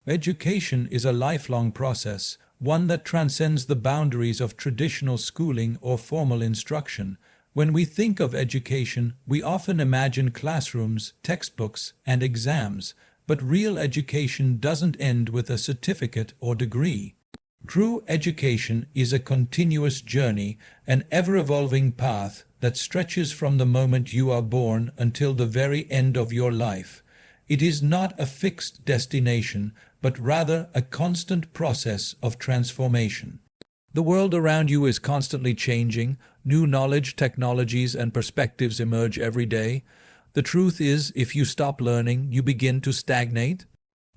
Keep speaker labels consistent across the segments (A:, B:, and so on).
A: Education is a lifelong process, one that transcends the boundaries of traditional schooling or formal instruction. When we think of education, we often imagine classrooms, textbooks, and exams, but real education doesn't end with a certificate or degree. True education is a continuous journey, an ever-evolving path that stretches from the moment you are born until the very end of your life. It is not a fixed destination, but rather a constant process of transformation. The world around you is constantly changing. New knowledge, technologies, and perspectives emerge every day. The truth is, if you stop learning, you begin to stagnate.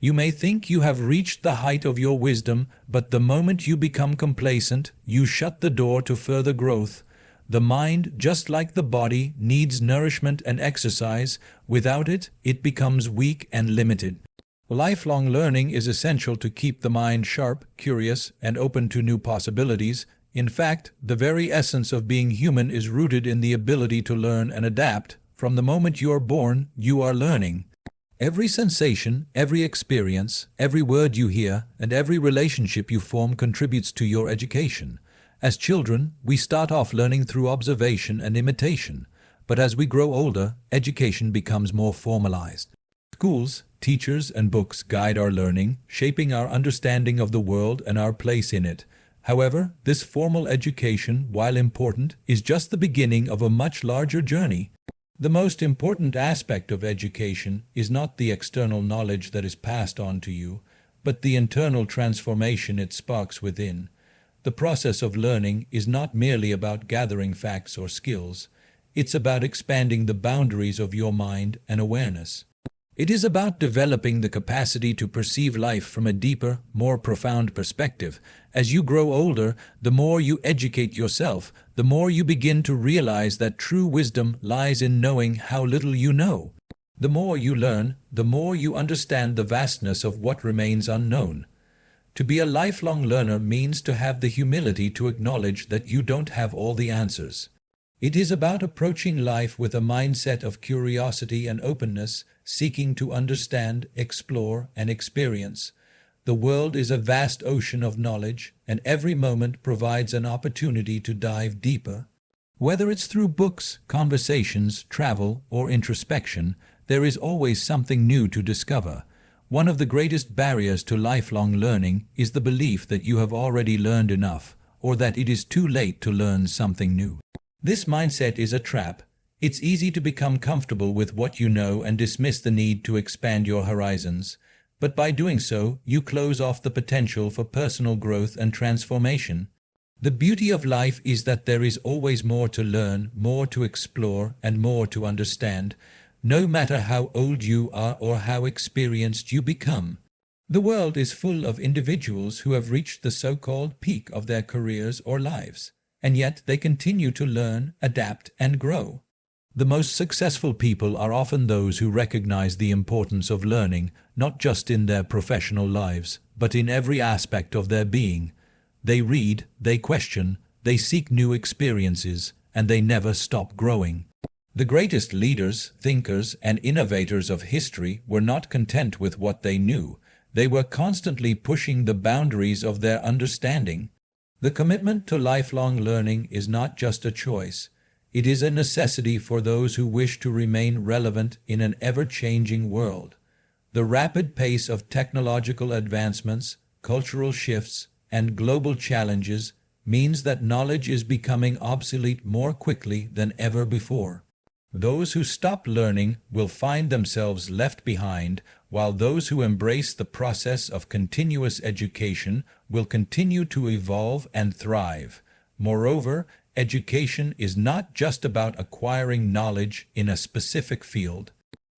A: You may think you have reached the height of your wisdom, but the moment you become complacent, you shut the door to further growth. The mind, just like the body, needs nourishment and exercise. Without it, it becomes weak and limited. Lifelong learning is essential to keep the mind sharp, curious, and open to new possibilities. In fact, the very essence of being human is rooted in the ability to learn and adapt. From the moment you are born, you are learning. Every sensation, every experience, every word you hear, and every relationship you form contributes to your education. As children, we start off learning through observation and imitation, but as we grow older, education becomes more formalized. Schools, teachers, and books guide our learning, shaping our understanding of the world and our place in it. However, this formal education, while important, is just the beginning of a much larger journey. The most important aspect of education is not the external knowledge that is passed on to you, but the internal transformation it sparks within. The process of learning is not merely about gathering facts or skills. It's about expanding the boundaries of your mind and awareness. It is about developing the capacity to perceive life from a deeper, more profound perspective. As you grow older, the more you educate yourself, the more you begin to realize that true wisdom lies in knowing how little you know. The more you learn, the more you understand the vastness of what remains unknown. To be a lifelong learner means to have the humility to acknowledge that you don't have all the answers. It is about approaching life with a mindset of curiosity and openness, seeking to understand, explore, and experience. The world is a vast ocean of knowledge, and every moment provides an opportunity to dive deeper. Whether it's through books, conversations, travel, or introspection, there is always something new to discover. One of the greatest barriers to lifelong learning is the belief that you have already learned enough, or that it is too late to learn something new. This mindset is a trap. It's easy to become comfortable with what you know and dismiss the need to expand your horizons. But by doing so, you close off the potential for personal growth and transformation. The beauty of life is that there is always more to learn, more to explore, and more to understand, no matter how old you are or how experienced you become. The world is full of individuals who have reached the so-called peak of their careers or lives, and yet they continue to learn, adapt, and grow. The most successful people are often those who recognize the importance of learning, not just in their professional lives, but in every aspect of their being. They read, they question, they seek new experiences, and they never stop growing. The greatest leaders, thinkers, and innovators of history were not content with what they knew. They were constantly pushing the boundaries of their understanding. The commitment to lifelong learning is not just a choice. It is a necessity for those who wish to remain relevant in an ever-changing world. The rapid pace of technological advancements, cultural shifts, and global challenges means that knowledge is becoming obsolete more quickly than ever before. Those who stop learning will find themselves left behind, while those who embrace the process of continuous education will continue to evolve and thrive. Moreover, education is not just about acquiring knowledge in a specific field.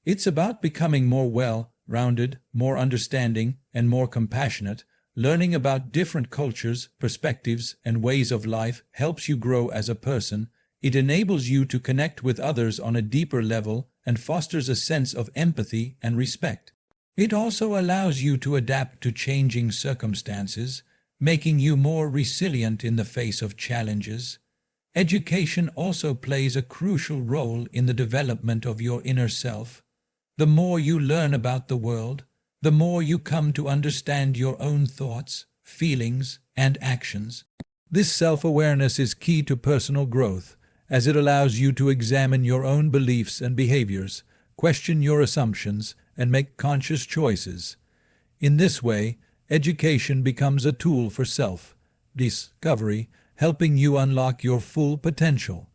A: It's about becoming more well-rounded, more understanding, and more compassionate. Learning about different cultures, perspectives, and ways of life helps you grow as a person. It enables you to connect with others on a deeper level and fosters a sense of empathy and respect. It also allows you to adapt to changing circumstances, making you more resilient in the face of challenges. Education also plays a crucial role in the development of your inner self. The more you learn about the world, the more you come to understand your own thoughts, feelings, and actions. This self-awareness is key to personal growth, as it allows you to examine your own beliefs and behaviors, question your assumptions, and make conscious choices. In this way, education becomes a tool for self-discovery, helping you unlock your full potential.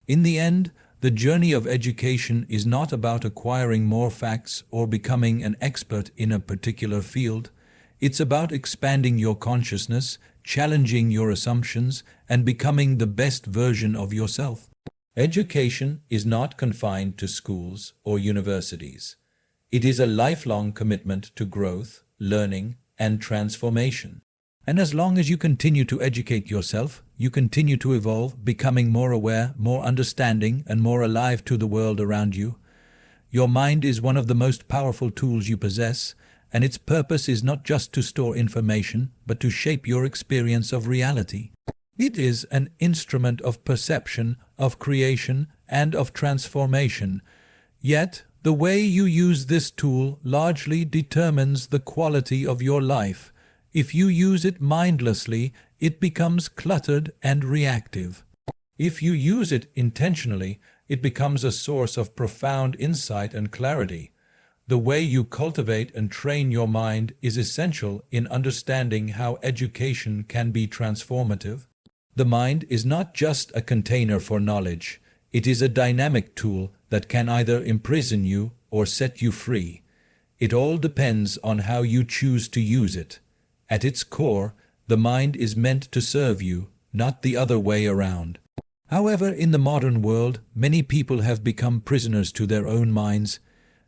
A: In the end, the journey of education is not about acquiring more facts or becoming an expert in a particular field. It's about expanding your consciousness, challenging your assumptions, and becoming the best version of yourself. Education is not confined to schools or universities. It is a lifelong commitment to growth, learning, and transformation. And as long as you continue to educate yourself, you continue to evolve, becoming more aware, more understanding, and more alive to the world around you. Your mind is one of the most powerful tools you possess, and its purpose is not just to store information, but to shape your experience of reality. It is an instrument of perception, of creation, and of transformation. Yet, the way you use this tool largely determines the quality of your life. If you use it mindlessly, it becomes cluttered and reactive. If you use it intentionally, it becomes a source of profound insight and clarity. The way you cultivate and train your mind is essential in understanding how education can be transformative. The mind is not just a container for knowledge. It is a dynamic tool that can either imprison you or set you free. It all depends on how you choose to use it. At its core, the mind is meant to serve you, not the other way around. However, in the modern world, many people have become prisoners to their own minds.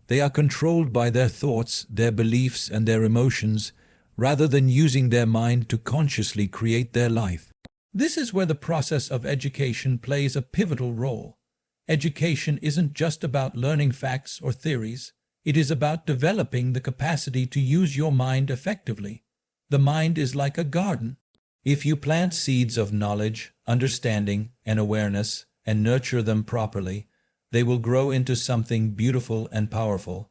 A: They are controlled by their thoughts, their beliefs, and their emotions, rather than using their mind to consciously create their life. This is where the process of education plays a pivotal role. Education isn't just about learning facts or theories. It is about developing the capacity to use your mind effectively. The mind is like a garden. If you plant seeds of knowledge, understanding, and awareness, and nurture them properly, they will grow into something beautiful and powerful.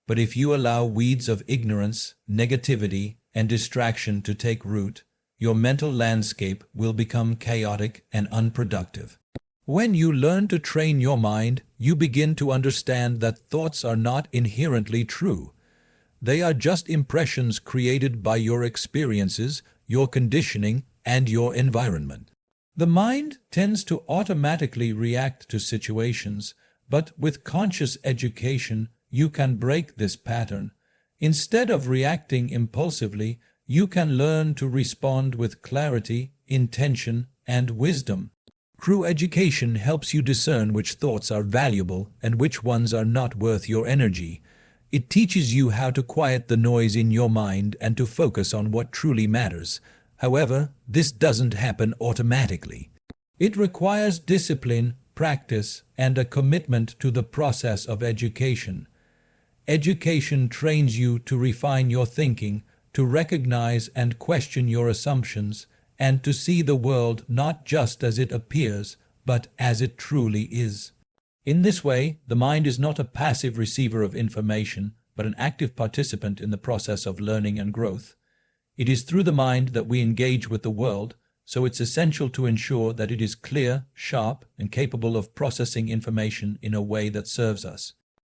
A: But if you allow weeds of ignorance, negativity, and distraction to take root, your mental landscape will become chaotic and unproductive. When you learn to train your mind, you begin to understand that thoughts are not inherently true. They are just impressions created by your experiences, your conditioning, and your environment. The mind tends to automatically react to situations, but with conscious education, you can break this pattern. Instead of reacting impulsively, you can learn to respond with clarity, intention, and wisdom. True education helps you discern which thoughts are valuable and which ones are not worth your energy. It teaches you how to quiet the noise in your mind and to focus on what truly matters. However, this doesn't happen automatically. It requires discipline, practice, and a commitment to the process of education. Education trains you to refine your thinking, to recognize and question your assumptions, and to see the world not just as it appears, but as it truly is. In this way, the mind is not a passive receiver of information, but an active participant in the process of learning and growth. It is through the mind that we engage with the world, so it's essential to ensure that it is clear, sharp, and capable of processing information in a way that serves us.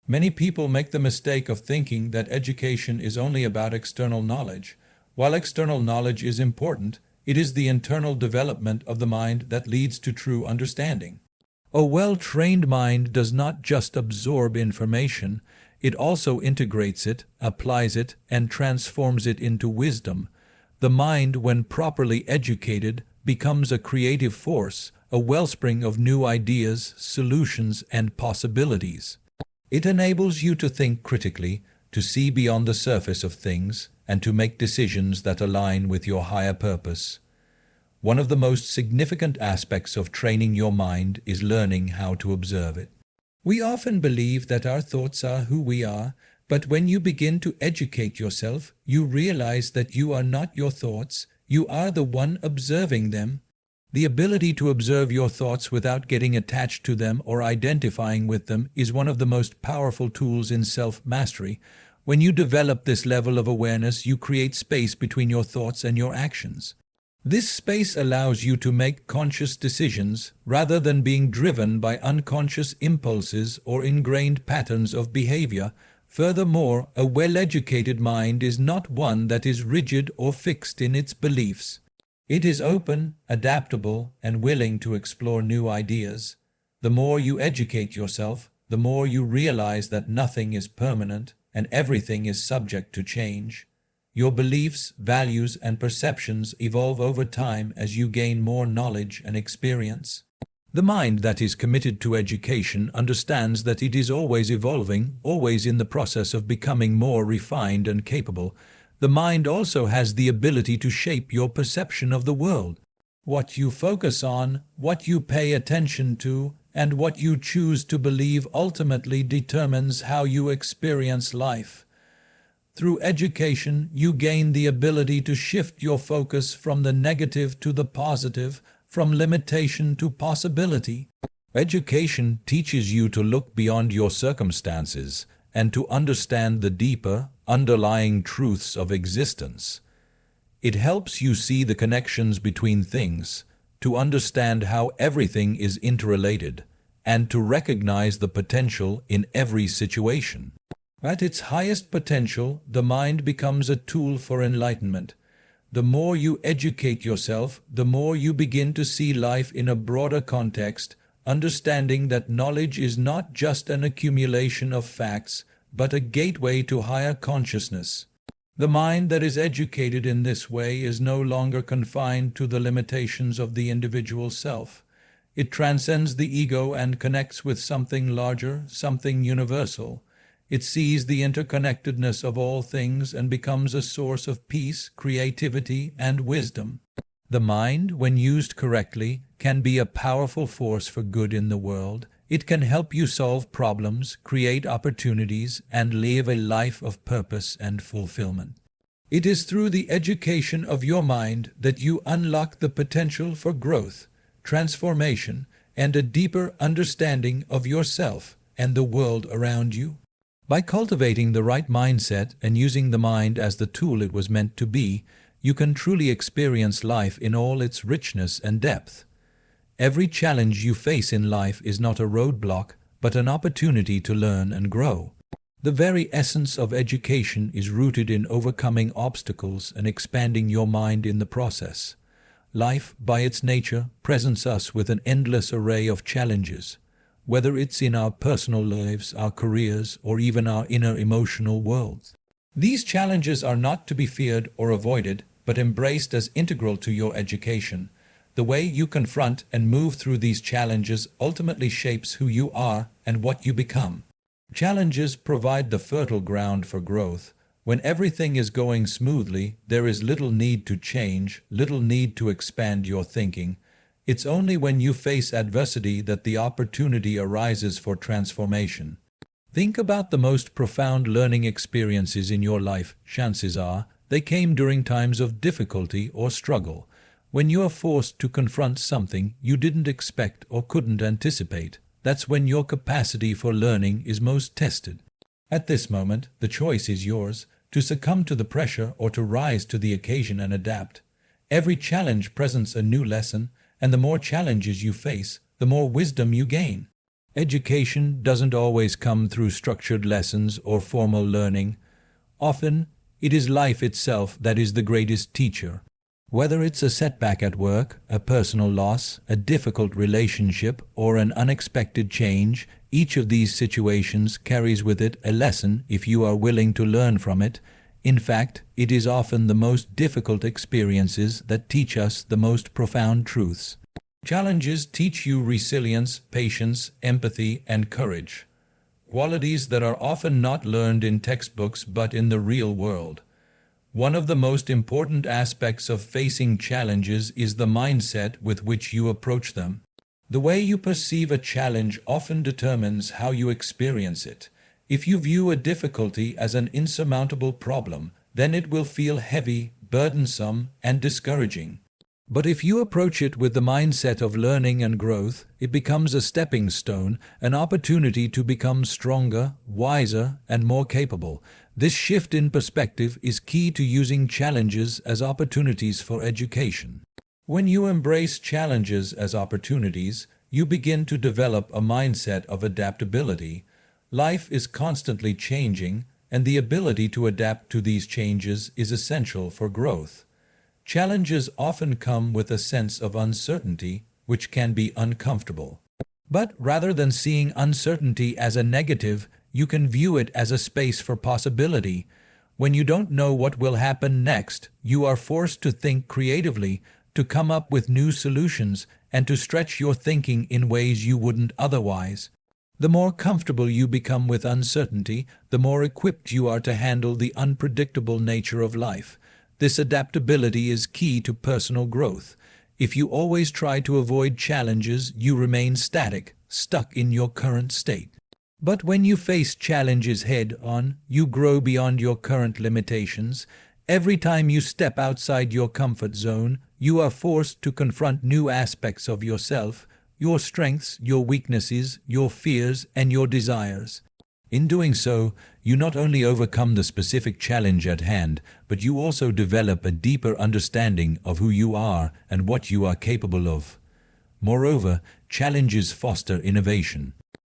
A: Many people make the mistake of thinking that education is only about external knowledge. While external knowledge is important, it is the internal development of the mind that leads to true understanding. A well-trained mind does not just absorb information, it also integrates it, applies it, and transforms it into wisdom. The mind, when properly educated, becomes a creative force, a wellspring of new ideas, solutions, and possibilities. It enables you to think critically, to see beyond the surface of things, and to make decisions that align with your higher purpose. One of the most significant aspects of training your mind is learning how to observe it. We often believe that our thoughts are who we are, but when you begin to educate yourself, you realize that you are not your thoughts, you are the one observing them. The ability to observe your thoughts without getting attached to them or identifying with them is one of the most powerful tools in self-mastery. When you develop this level of awareness, you create space between your thoughts and your actions. This space allows you to make conscious decisions rather than being driven by unconscious impulses or ingrained patterns of behavior. Furthermore, a well-educated mind is not one that is rigid or fixed in its beliefs. It is open, adaptable, and willing to explore new ideas. The more you educate yourself, the more you realize that nothing is permanent and everything is subject to change. Your beliefs, values, and perceptions evolve over time as you gain more knowledge and experience. The mind that is committed to education understands that it is always evolving, always in the process of becoming more refined and capable. The mind also has the ability to shape your perception of the world. What you focus on, what you pay attention to, and what you choose to believe ultimately determines how you experience life. Through education, you gain the ability to shift your focus from the negative to the positive, from limitation to possibility. Education teaches you to look beyond your circumstances and to understand the deeper, underlying truths of existence. It helps you see the connections between things, to understand how everything is interrelated, and to recognize the potential in every situation. At its highest potential, the mind becomes a tool for enlightenment. The more you educate yourself, the more you begin to see life in a broader context, understanding that knowledge is not just an accumulation of facts, but a gateway to higher consciousness. The mind that is educated in this way is no longer confined to the limitations of the individual self. It transcends the ego and connects with something larger, something universal. It sees the interconnectedness of all things and becomes a source of peace, creativity, and wisdom. The mind, when used correctly, can be a powerful force for good in the world. It can help you solve problems, create opportunities, and live a life of purpose and fulfillment. It is through the education of your mind that you unlock the potential for growth, transformation, and a deeper understanding of yourself and the world around you. By cultivating the right mindset and using the mind as the tool it was meant to be, you can truly experience life in all its richness and depth. Every challenge you face in life is not a roadblock, but an opportunity to learn and grow. The very essence of education is rooted in overcoming obstacles and expanding your mind in the process. Life, by its nature, presents us with an endless array of challenges. Whether it's in our personal lives, our careers, or even our inner emotional worlds. These challenges are not to be feared or avoided, but embraced as integral to your education. The way you confront and move through these challenges ultimately shapes who you are and what you become. Challenges provide the fertile ground for growth. When everything is going smoothly, there is little need to change, little need to expand your thinking. It's only when you face adversity that the opportunity arises for transformation. Think about the most profound learning experiences in your life. Chances are, they came during times of difficulty or struggle, when you are forced to confront something you didn't expect or couldn't anticipate. That's when your capacity for learning is most tested. At this moment, the choice is yours, to succumb to the pressure or to rise to the occasion and adapt. Every challenge presents a new lesson, and the more challenges you face, the more wisdom you gain. Education doesn't always come through structured lessons or formal learning. Often, it is life itself that is the greatest teacher. Whether it's a setback at work, a personal loss, a difficult relationship, or an unexpected change, each of these situations carries with it a lesson if you are willing to learn from it. In fact, it is often the most difficult experiences that teach us the most profound truths. Challenges teach you resilience, patience, empathy, and courage. Qualities that are often not learned in textbooks but in the real world. One of the most important aspects of facing challenges is the mindset with which you approach them. The way you perceive a challenge often determines how you experience it. If you view a difficulty as an insurmountable problem, then it will feel heavy, burdensome, and discouraging. But if you approach it with the mindset of learning and growth, it becomes a stepping stone, an opportunity to become stronger, wiser, and more capable. This shift in perspective is key to using challenges as opportunities for education. When you embrace challenges as opportunities, you begin to develop a mindset of adaptability. Life is constantly changing, and the ability to adapt to these changes is essential for growth. Challenges often come with a sense of uncertainty, which can be uncomfortable. But rather than seeing uncertainty as a negative, you can view it as a space for possibility. When you don't know what will happen next, you are forced to think creatively, to come up with new solutions, and to stretch your thinking in ways you wouldn't otherwise. The more comfortable you become with uncertainty, the more equipped you are to handle the unpredictable nature of life. This adaptability is key to personal growth. If you always try to avoid challenges, you remain static, stuck in your current state. But when you face challenges head-on, you grow beyond your current limitations. Every time you step outside your comfort zone, you are forced to confront new aspects of yourself, your strengths, your weaknesses, your fears, and your desires. In doing so, you not only overcome the specific challenge at hand, but you also develop a deeper understanding of who you are and what you are capable of. Moreover, challenges foster innovation.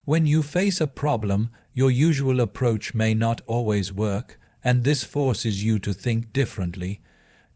A: When you face a problem, your usual approach may not always work, and this forces you to think differently.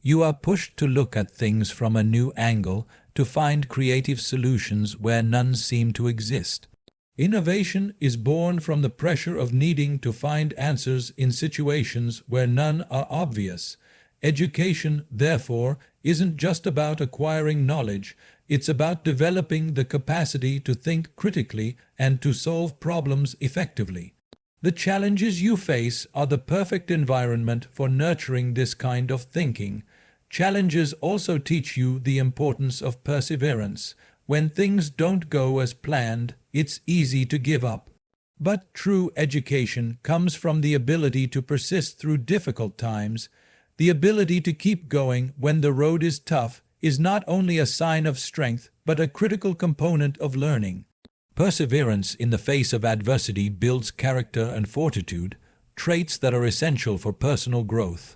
A: You are pushed to look at things from a new angle, to find creative solutions where none seem to exist. Innovation is born from the pressure of needing to find answers in situations where none are obvious. Education, therefore, isn't just about acquiring knowledge, it's about developing the capacity to think critically and to solve problems effectively. The challenges you face are the perfect environment for nurturing this kind of thinking. Challenges also teach you the importance of perseverance. When things don't go as planned, it's easy to give up. But true education comes from the ability to persist through difficult times. The ability to keep going when the road is tough is not only a sign of strength, but a critical component of learning. Perseverance in the face of adversity builds character and fortitude, traits that are essential for personal growth.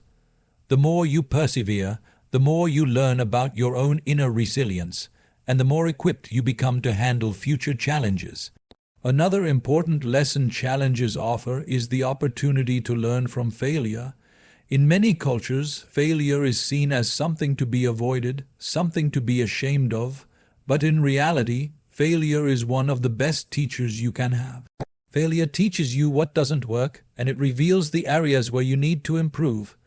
A: The more you persevere, the more you learn about your own inner resilience, and the more equipped you become to handle future challenges. Another important lesson challenges offer is the opportunity to learn from failure. In many cultures, failure is seen as something to be avoided, something to be ashamed of, but in reality, failure is one of the best teachers you can have. Failure teaches you what doesn't work, and it reveals the areas where you need to improve.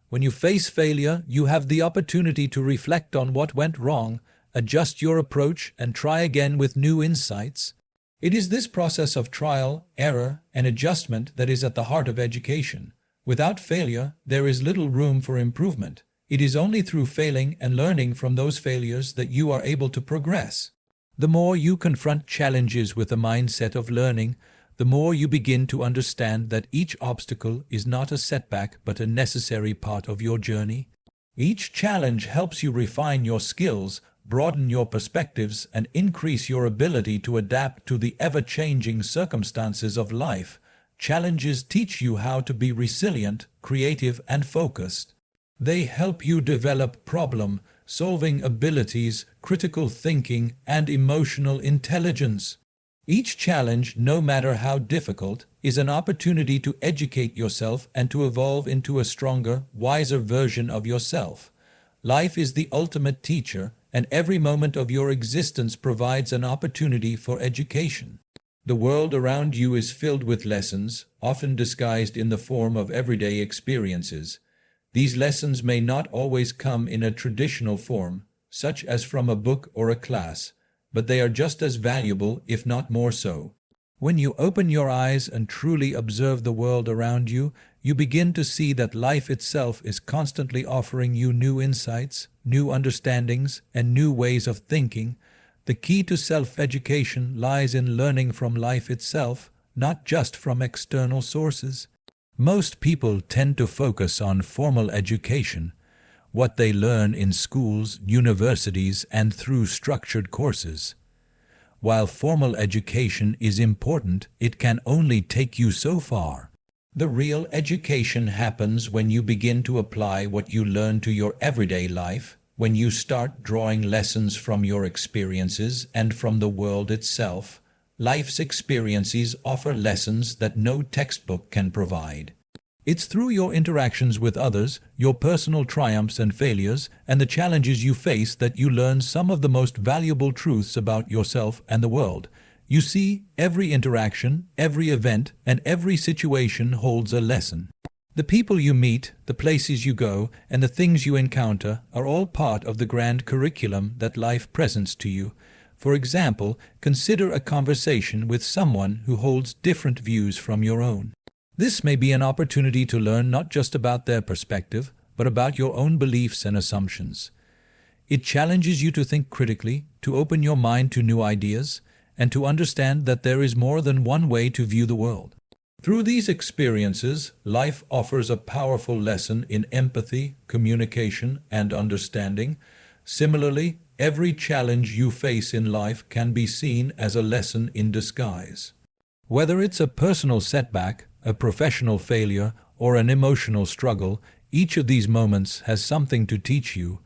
A: When you face failure, you have the opportunity to reflect on what went wrong, adjust your approach, and try again with new insights. It is this process of trial, error, and adjustment that is at the heart of education. Without failure, there is little room for improvement. It is only through failing and learning from those failures that you are able to progress. The more you confront challenges with a mindset of learning, the more you begin to understand that each obstacle is not a setback but a necessary part of your journey. Each challenge helps you refine your skills, broaden your perspectives, and increase your ability to adapt to the ever-changing circumstances of life. Challenges teach you how to be resilient, creative, and focused. They help you develop problem-solving abilities, critical thinking, and emotional intelligence. Each challenge, no matter how difficult, is an opportunity to educate yourself and to evolve into a stronger, wiser version of yourself. Life is the ultimate teacher, and every moment of your existence provides an opportunity for education. The world around you is filled with lessons, often disguised in the form of everyday experiences. These lessons may not always come in a traditional form, such as from a book or a class, but they are just as valuable, if not more so. When you open your eyes and truly observe the world around you, you begin to see that life itself is constantly offering you new insights, new understandings, and new ways of thinking. The key to self-education lies in learning from life itself, not just from external sources. Most people tend to focus on formal education, what they learn in schools, universities, and through structured courses. While formal education is important, it can only take you so far. The real education happens when you begin to apply what you learn to your everyday life, when you start drawing lessons from your experiences and from the world itself. Life's experiences offer lessons that no textbook can provide. It's through your interactions with others, your personal triumphs and failures, and the challenges you face that you learn some of the most valuable truths about yourself and the world. You see, every interaction, every event, and every situation holds a lesson. The people you meet, the places you go, and the things you encounter are all part of the grand curriculum that life presents to you. For example, consider a conversation with someone who holds different views from your own. This may be an opportunity to learn not just about their perspective, but about your own beliefs and assumptions. It challenges you to think critically, to open your mind to new ideas, and to understand that there is more than one way to view the world. Through these experiences, life offers a powerful lesson in empathy, communication, and understanding. Similarly, every challenge you face in life can be seen as a lesson in disguise. Whether it's a personal setback, a professional failure, or an emotional struggle, each of these moments has something to teach you.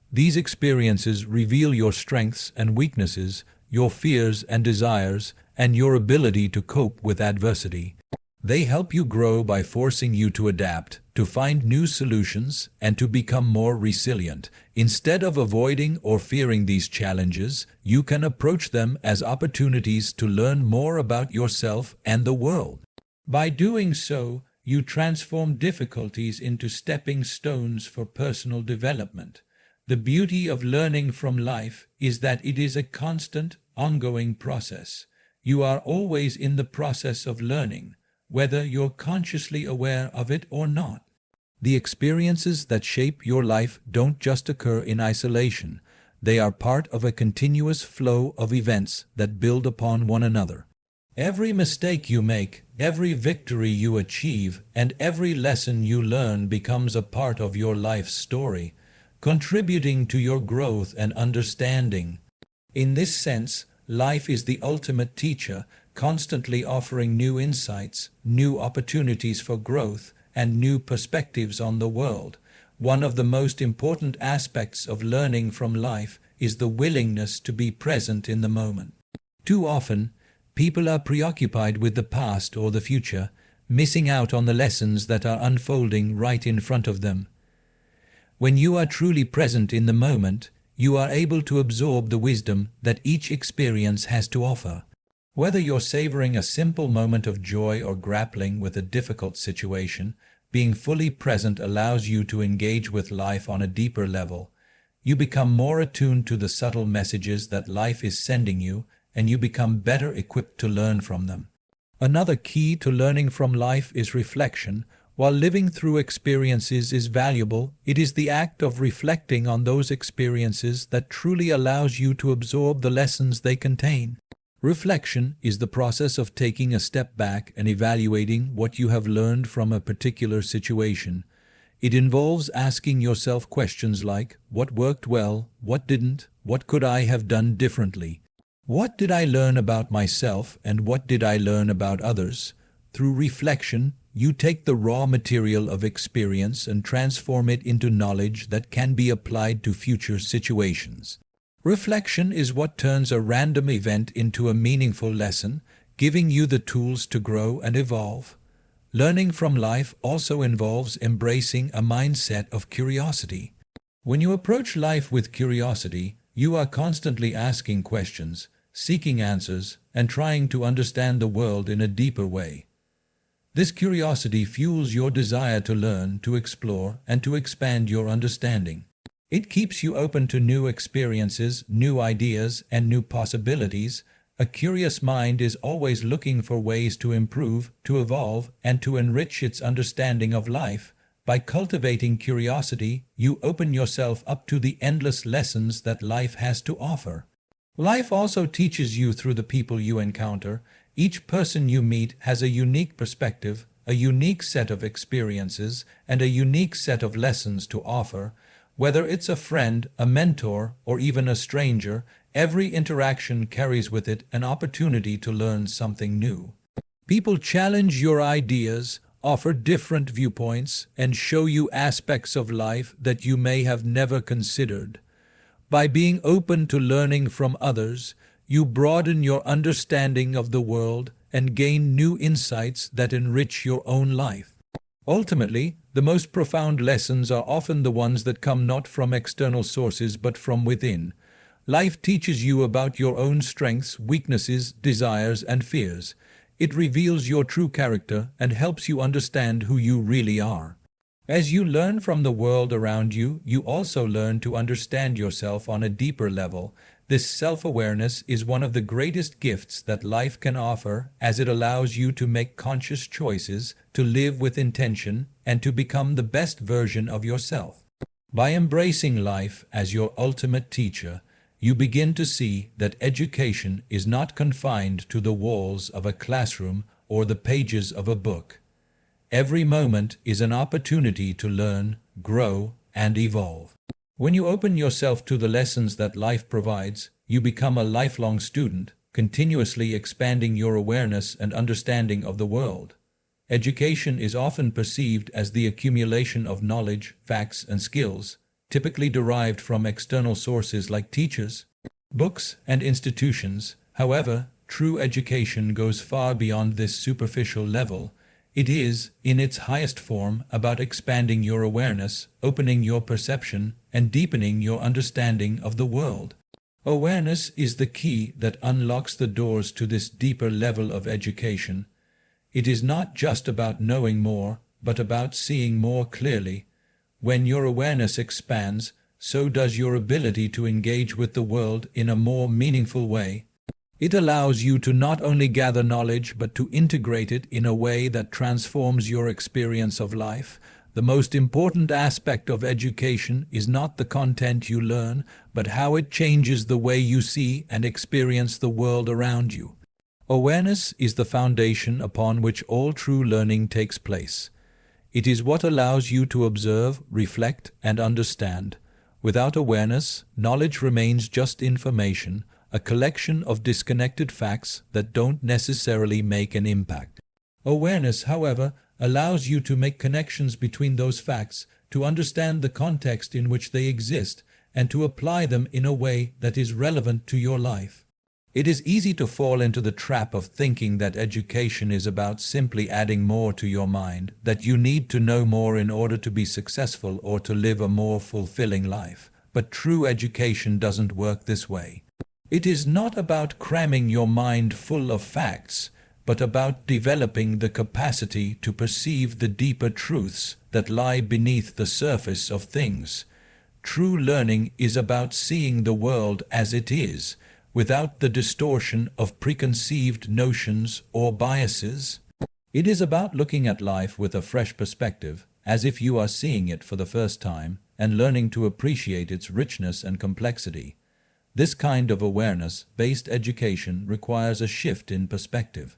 A: These experiences reveal your strengths and weaknesses, your fears and desires, and your ability to cope with adversity. They help you grow by forcing you to adapt, to find new solutions, and to become more resilient. Instead of avoiding or fearing these challenges, you can approach them as opportunities to learn more about yourself and the world. By doing so, you transform difficulties into stepping stones for personal development. The beauty of learning from life is that it is a constant, ongoing process. You are always in the process of learning, whether you're consciously aware of it or not. The experiences that shape your life don't just occur in isolation. They are part of a continuous flow of events that build upon one another. Every mistake you make, every victory you achieve, and every lesson you learn becomes a part of your life's story, contributing to your growth and understanding. In this sense, life is the ultimate teacher, constantly offering new insights, new opportunities for growth, and new perspectives on the world. One of the most important aspects of learning from life is the willingness to be present in the moment. Too often, people are preoccupied with the past or the future, missing out on the lessons that are unfolding right in front of them. When you are truly present in the moment, you are able to absorb the wisdom that each experience has to offer. Whether you're savoring a simple moment of joy or grappling with a difficult situation, being fully present allows you to engage with life on a deeper level. You become more attuned to the subtle messages that life is sending you, and you become better equipped to learn from them. Another key to learning from life is reflection. While living through experiences is valuable, it is the act of reflecting on those experiences that truly allows you to absorb the lessons they contain. Reflection is the process of taking a step back and evaluating what you have learned from a particular situation. It involves asking yourself questions like, what worked well, what didn't, what could I have done differently? What did I learn about myself, and what did I learn about others? Through reflection, you take the raw material of experience and transform it into knowledge that can be applied to future situations. Reflection is what turns a random event into a meaningful lesson, giving you the tools to grow and evolve. Learning from life also involves embracing a mindset of curiosity. When you approach life with curiosity, you are constantly asking questions, seeking answers, and trying to understand the world in a deeper way. This curiosity fuels your desire to learn, to explore, and to expand your understanding. It keeps you open to new experiences, new ideas, and new possibilities. A curious mind is always looking for ways to improve, to evolve, and to enrich its understanding of life. By cultivating curiosity, you open yourself up to the endless lessons that life has to offer. Life also teaches you through the people you encounter. Each person you meet has a unique perspective, a unique set of experiences, and a unique set of lessons to offer. Whether it's a friend, a mentor, or even a stranger, every interaction carries with it an opportunity to learn something new. People challenge your ideas, offer different viewpoints, and show you aspects of life that you may have never considered. By being open to learning from others, you broaden your understanding of the world and gain new insights that enrich your own life. Ultimately, the most profound lessons are often the ones that come not from external sources but from within. Life teaches you about your own strengths, weaknesses, desires, and fears. It reveals your true character and helps you understand who you really are. As you learn from the world around you, you also learn to understand yourself on a deeper level. This self-awareness is one of the greatest gifts that life can offer, as it allows you to make conscious choices, to live with intention, and to become the best version of yourself. By embracing life as your ultimate teacher, you begin to see that education is not confined to the walls of a classroom or the pages of a book. Every moment is an opportunity to learn, grow, and evolve. When you open yourself to the lessons that life provides, you become a lifelong student, continuously expanding your awareness and understanding of the world. Education is often perceived as the accumulation of knowledge, facts, and skills, typically derived from external sources like teachers, books, and institutions. However, true education goes far beyond this superficial level. It is, in its highest form, about expanding your awareness, opening your perception, and deepening your understanding of the world. Awareness is the key that unlocks the doors to this deeper level of education. It is not just about knowing more, but about seeing more clearly. When your awareness expands, so does your ability to engage with the world in a more meaningful way. It allows you to not only gather knowledge, but to integrate it in a way that transforms your experience of life. The most important aspect of education is not the content you learn, but how it changes the way you see and experience the world around you. Awareness is the foundation upon which all true learning takes place. It is what allows you to observe, reflect, and understand. Without awareness, knowledge remains just information, a collection of disconnected facts that don't necessarily make an impact. Awareness, however, allows you to make connections between those facts, to understand the context in which they exist, and to apply them in a way that is relevant to your life. It is easy to fall into the trap of thinking that education is about simply adding more to your mind, that you need to know more in order to be successful or to live a more fulfilling life. But true education doesn't work this way. It is not about cramming your mind full of facts, but about developing the capacity to perceive the deeper truths that lie beneath the surface of things. True learning is about seeing the world as it is, without the distortion of preconceived notions or biases. It is about looking at life with a fresh perspective, as if you are seeing it for the first time, and learning to appreciate its richness and complexity. This kind of awareness-based education requires a shift in perspective.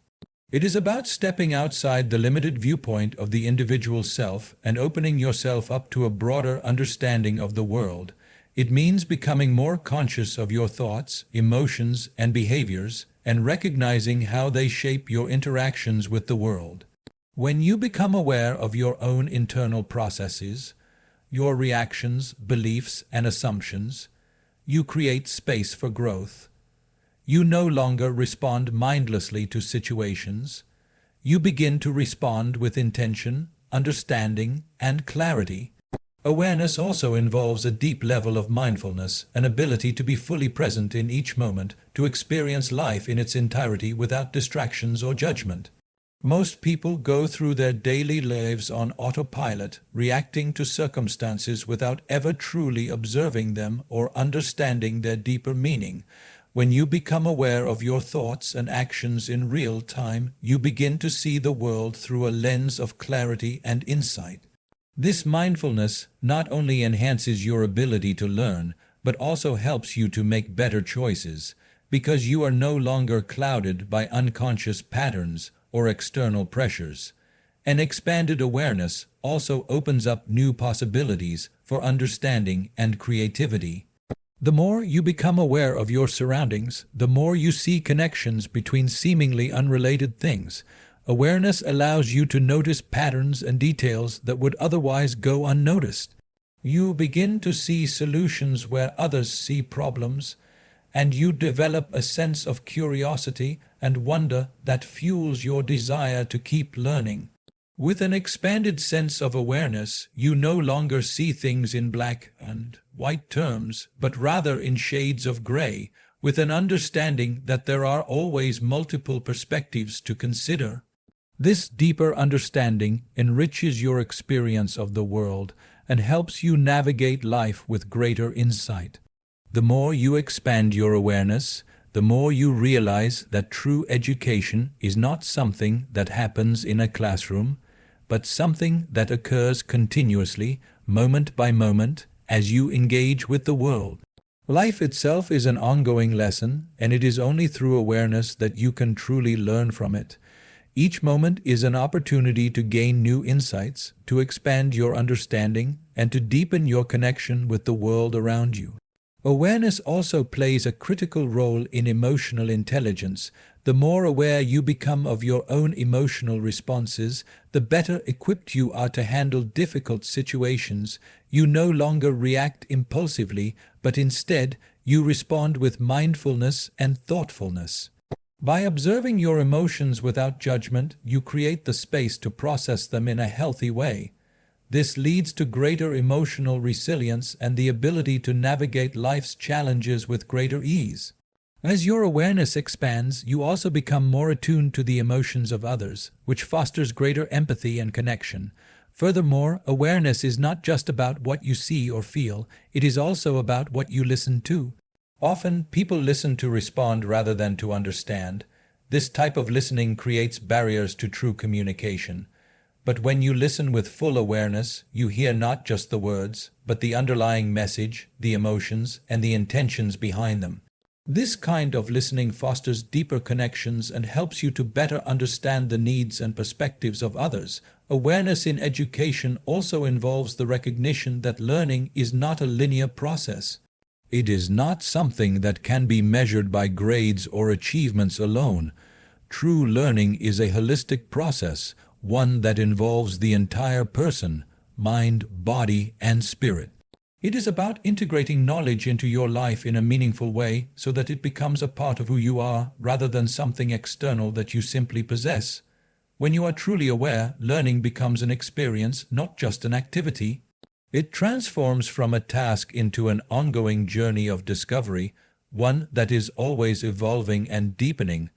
A: It is about stepping outside the limited viewpoint of the individual self and opening yourself up to a broader understanding of the world. It means becoming more conscious of your thoughts, emotions, and behaviors, and recognizing how they shape your interactions with the world. When you become aware of your own internal processes, your reactions, beliefs, and assumptions, you create space for growth. You no longer respond mindlessly to situations. You begin to respond with intention, understanding, and clarity. Awareness also involves a deep level of mindfulness, an ability to be fully present in each moment, to experience life in its entirety without distractions or judgment. Most people go through their daily lives on autopilot, reacting to circumstances without ever truly observing them or understanding their deeper meaning. When you become aware of your thoughts and actions in real time, you begin to see the world through a lens of clarity and insight. This mindfulness not only enhances your ability to learn, but also helps you to make better choices, because you are no longer clouded by unconscious patterns or external pressures. An expanded awareness also opens up new possibilities for understanding and creativity. The more you become aware of your surroundings, the more you see connections between seemingly unrelated things. Awareness allows you to notice patterns and details that would otherwise go unnoticed. You begin to see solutions where others see problems, and you develop a sense of curiosity and wonder that fuels your desire to keep learning. With an expanded sense of awareness, you no longer see things in black and white terms, but rather in shades of gray, with an understanding that there are always multiple perspectives to consider. This deeper understanding enriches your experience of the world and helps you navigate life with greater insight. The more you expand your awareness, the more you realize that true education is not something that happens in a classroom, but something that occurs continuously, moment by moment, as you engage with the world. Life itself is an ongoing lesson, and it is only through awareness that you can truly learn from it. Each moment is an opportunity to gain new insights, to expand your understanding, and to deepen your connection with the world around you. Awareness also plays a critical role in emotional intelligence. The more aware you become of your own emotional responses, the better equipped you are to handle difficult situations. You no longer react impulsively, but instead you respond with mindfulness and thoughtfulness. By observing your emotions without judgment, you create the space to process them in a healthy way. This leads to greater emotional resilience and the ability to navigate life's challenges with greater ease. As your awareness expands, you also become more attuned to the emotions of others, which fosters greater empathy and connection. Furthermore, awareness is not just about what you see or feel, it is also about what you listen to. Often, people listen to respond rather than to understand. This type of listening creates barriers to true communication. But when you listen with full awareness, you hear not just the words, but the underlying message, the emotions, and the intentions behind them. This kind of listening fosters deeper connections and helps you to better understand the needs and perspectives of others. Awareness in education also involves the recognition that learning is not a linear process. It is not something that can be measured by grades or achievements alone. True learning is a holistic process, one that involves the entire person, mind, body, and spirit. It is about integrating knowledge into your life in a meaningful way so that it becomes a part of who you are rather than something external that you simply possess. When you are truly aware, learning becomes an experience, not just an activity. It transforms from a task into an ongoing journey of discovery, one that is always evolving and deepening.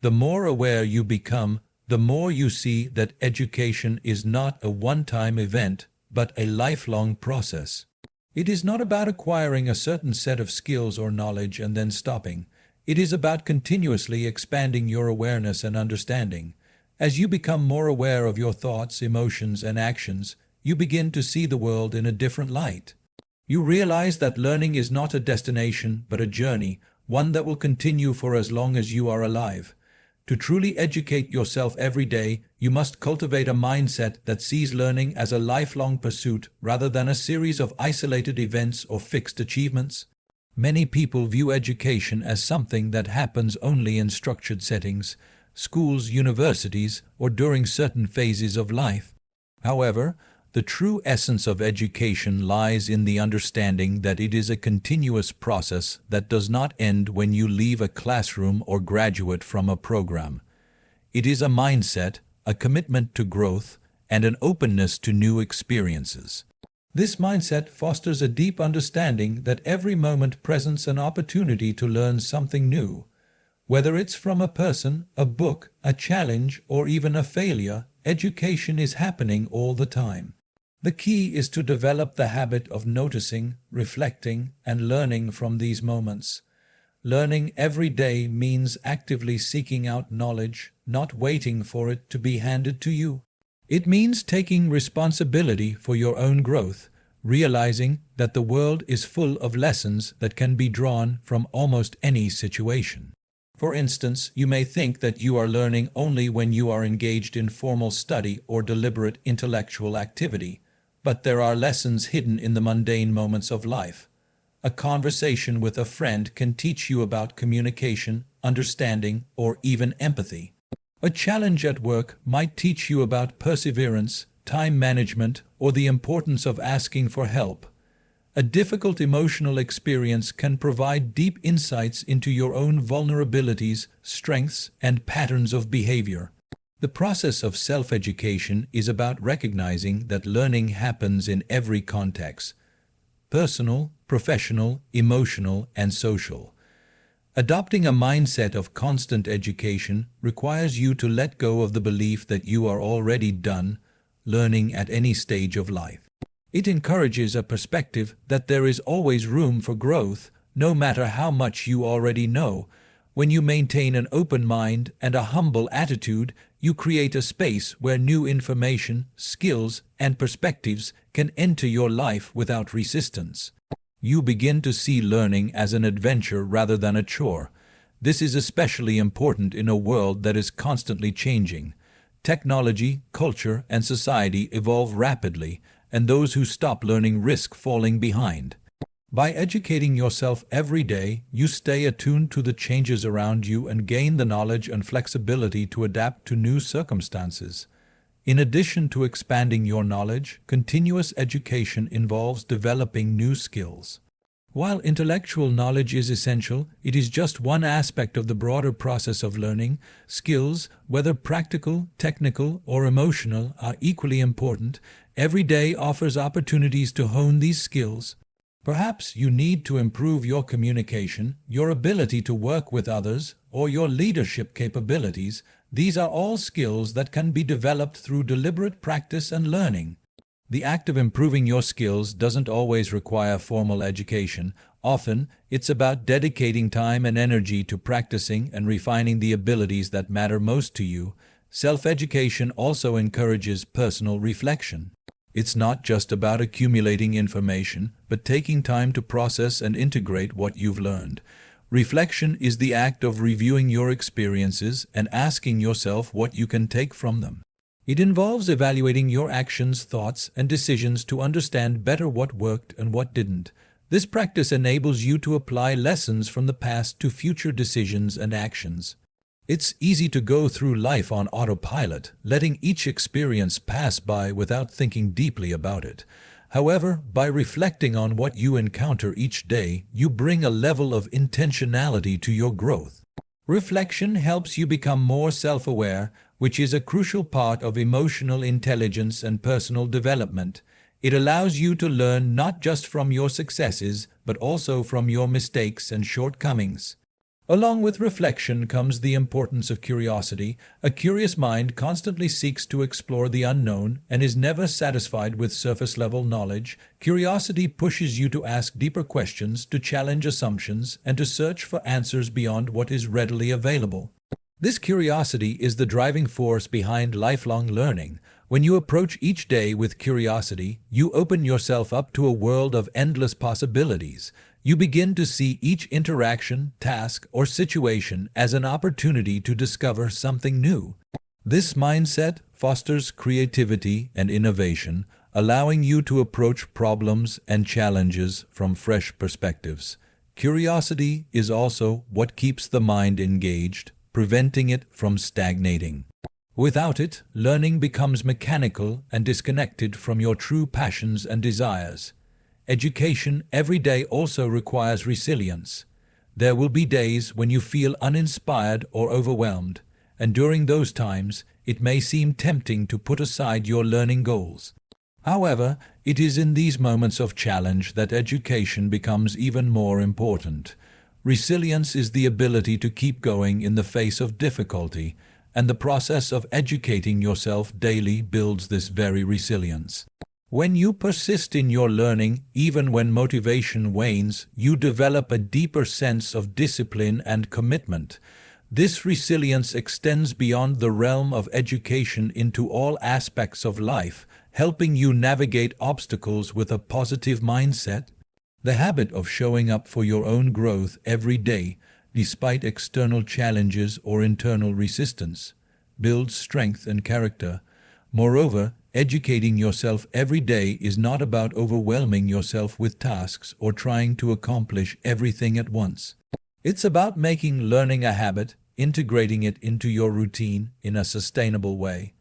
A: The more aware you become, the more you see that education is not a one-time event, but a lifelong process. It is not about acquiring a certain set of skills or knowledge and then stopping. It is about continuously expanding your awareness and understanding. As you become more aware of your thoughts, emotions, and actions, you begin to see the world in a different light. You realize that learning is not a destination, but a journey, one that will continue for as long as you are alive. To truly educate yourself every day, you must cultivate a mindset that sees learning as a lifelong pursuit rather than a series of isolated events or fixed achievements. Many people view education as something that happens only in structured settings, schools, universities, or during certain phases of life. However, the true essence of education lies in the understanding that it is a continuous process that does not end when you leave a classroom or graduate from a program. It is a mindset, a commitment to growth, and an openness to new experiences. This mindset fosters a deep understanding that every moment presents an opportunity to learn something new. Whether it's from a person, a book, a challenge, or even a failure, education is happening all the time. The key is to develop the habit of noticing, reflecting, and learning from these moments. Learning every day means actively seeking out knowledge, not waiting for it to be handed to you. It means taking responsibility for your own growth, realizing that the world is full of lessons that can be drawn from almost any situation. For instance, you may think that you are learning only when you are engaged in formal study or deliberate intellectual activity. But there are lessons hidden in the mundane moments of life. A conversation with a friend can teach you about communication, understanding, or even empathy. A challenge at work might teach you about perseverance, time management, or the importance of asking for help. A difficult emotional experience can provide deep insights into your own vulnerabilities, strengths, and patterns of behavior. The process of self-education is about recognizing that learning happens in every context: personal, professional, emotional, and social. Adopting a mindset of constant education requires you to let go of the belief that you are already done learning at any stage of life. It encourages a perspective that there is always room for growth, no matter how much you already know. When you maintain an open mind and a humble attitude, you create a space where new information, skills, and perspectives can enter your life without resistance. You begin to see learning as an adventure rather than a chore. This is especially important in a world that is constantly changing. Technology, culture, and society evolve rapidly, and those who stop learning risk falling behind. By educating yourself every day, you stay attuned to the changes around you and gain the knowledge and flexibility to adapt to new circumstances. In addition to expanding your knowledge, continuous education involves developing new skills. While intellectual knowledge is essential, it is just one aspect of the broader process of learning. Skills, whether practical, technical, or emotional, are equally important. Every day offers opportunities to hone these skills. Perhaps you need to improve your communication, your ability to work with others, or your leadership capabilities. These are all skills that can be developed through deliberate practice and learning. The act of improving your skills doesn't always require formal education. Often, it's about dedicating time and energy to practicing and refining the abilities that matter most to you. Self-education also encourages personal reflection. It's not just about accumulating information, but taking time to process and integrate what you've learned. Reflection is the act of reviewing your experiences and asking yourself what you can take from them. It involves evaluating your actions, thoughts, and decisions to understand better what worked and what didn't. This practice enables you to apply lessons from the past to future decisions and actions. It's easy to go through life on autopilot, letting each experience pass by without thinking deeply about it. However, by reflecting on what you encounter each day, you bring a level of intentionality to your growth. Reflection helps you become more self-aware, which is a crucial part of emotional intelligence and personal development. It allows you to learn not just from your successes, but also from your mistakes and shortcomings. Along with reflection comes the importance of curiosity. A curious mind constantly seeks to explore the unknown and is never satisfied with surface-level knowledge. Curiosity pushes you to ask deeper questions, to challenge assumptions, and to search for answers beyond what is readily available. This curiosity is the driving force behind lifelong learning. When you approach each day with curiosity, you open yourself up to a world of endless possibilities. You begin to see each interaction, task, or situation as an opportunity to discover something new. This mindset fosters creativity and innovation, allowing you to approach problems and challenges from fresh perspectives. Curiosity is also what keeps the mind engaged, preventing it from stagnating. Without it, learning becomes mechanical and disconnected from your true passions and desires. Education every day also requires resilience. There will be days when you feel uninspired or overwhelmed, and during those times, it may seem tempting to put aside your learning goals. However, it is in these moments of challenge that education becomes even more important. Resilience is the ability to keep going in the face of difficulty, and the process of educating yourself daily builds this very resilience. When you persist in your learning, even when motivation wanes, you develop a deeper sense of discipline and commitment. This resilience extends beyond the realm of education into all aspects of life, helping you navigate obstacles with a positive mindset. The habit of showing up for your own growth every day, despite external challenges or internal resistance, builds strength and character. Moreover, educating yourself every day is not about overwhelming yourself with tasks or trying to accomplish everything at once. It's about making learning a habit, integrating it into your routine in a sustainable way.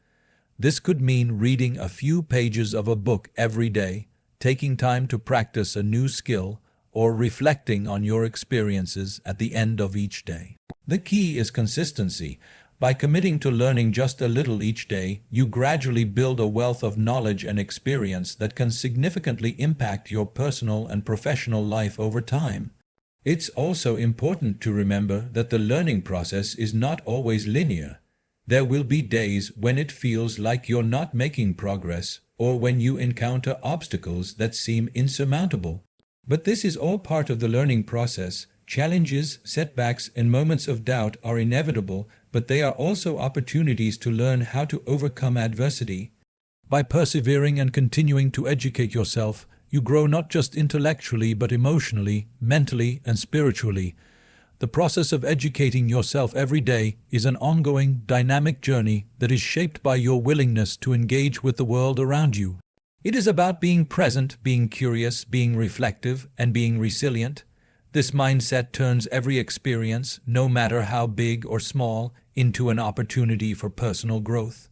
A: This could mean reading a few pages of a book every day, taking time to practice a new skill, or reflecting on your experiences at the end of each day. The key is consistency. By committing to learning just a little each day, you gradually build a wealth of knowledge and experience that can significantly impact your personal and professional life over time. It's also important to remember that the learning process is not always linear. There will be days when it feels like you're not making progress, or when you encounter obstacles that seem insurmountable. But this is all part of the learning process. Challenges, setbacks, and moments of doubt are inevitable, but they are also opportunities to learn how to overcome adversity. By persevering and continuing to educate yourself, you grow not just intellectually but emotionally, mentally, and spiritually. The process of educating yourself every day is an ongoing, dynamic journey that is shaped by your willingness to engage with the world around you. It is about being present, being curious, being reflective, and being resilient. This mindset turns every experience, no matter how big or small, into an opportunity for personal growth.